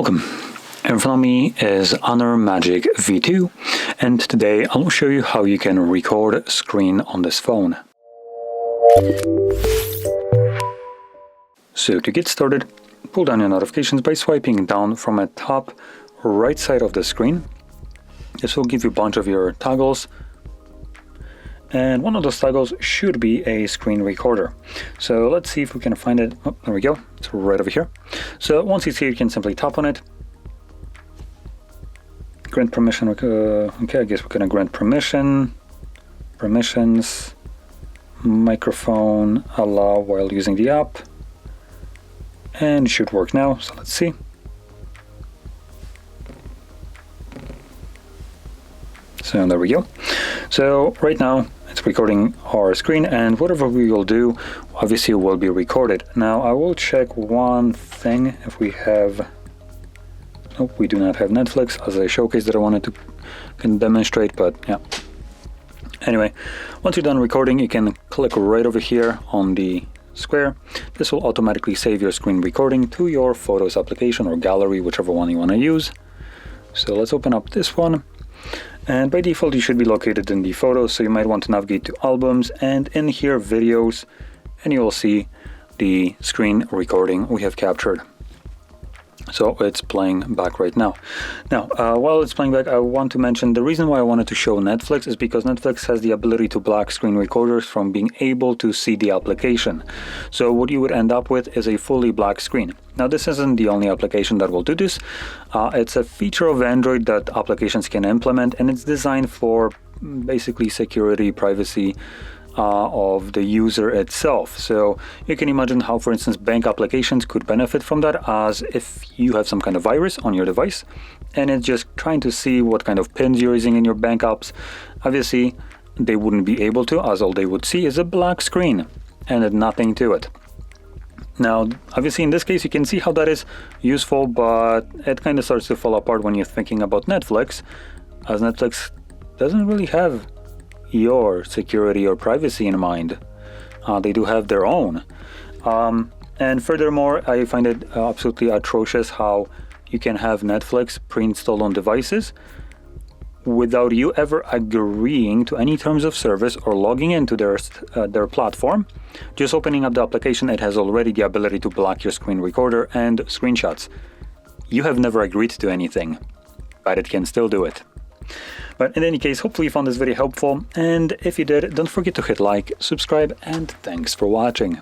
Welcome. In front of me is Honor Magic V2, and today I'll show you how you can record screen on this phone. So to get started, pull down your notifications by swiping down from the top right side of the screen. This will give you a bunch of your toggles, and one of those toggles should be a screen recorder. So let's see if we can find it. Oh, there we go. It's right over here. So once it's here, you can simply tap on it. Grant permission. Okay, I guess we're gonna grant permission. Permissions. Microphone. Allow while using the app. And it should work now. So let's see. So there we go. So right now it's recording our screen, and whatever we will do obviously will be recorded. Now I will check one thing if we have. Nope, we do not have Netflix as a showcase that I wanted to demonstrate, but yeah. Anyway, once you're done recording, you can click right over here on the square. This will automatically save your screen recording to your Photos application or gallery, whichever one you want to use. So let's open up this one. And by default, you should be located in the photos, so you might want to navigate to albums and in here videos, and you will see the screen recording we have captured. So it's playing back right now. Now, while it's playing back, I want to mention the reason why I wanted to show Netflix is because Netflix has the ability to block screen recorders from being able to see the application. So what you would end up with is a fully black screen. Now, this isn't the only application that will do this. It's a feature of Android that applications can implement, and it's designed for basically security, privacy, of the user itself. So you can imagine how, for instance, bank applications could benefit from that, as if you have some kind of virus on your device and it's just trying to see what kind of pins you're using in your bank apps. Obviously, they wouldn't be able to, as all they would see is a black screen and nothing to it. Now, obviously, in this case, you can see how that is useful, but it kind of starts to fall apart when you're thinking about Netflix, as Netflix doesn't really have your security or privacy in mind. They do have their own. And furthermore, I find it absolutely atrocious how you can have Netflix pre-installed on devices without you ever agreeing to any terms of service or logging into their platform. Just opening up the application, it has already the ability to block your screen recorder and screenshots. You have never agreed to anything, but it can still do it. But in any case, hopefully you found this video helpful, and if you did, don't forget to hit like, subscribe, and thanks for watching.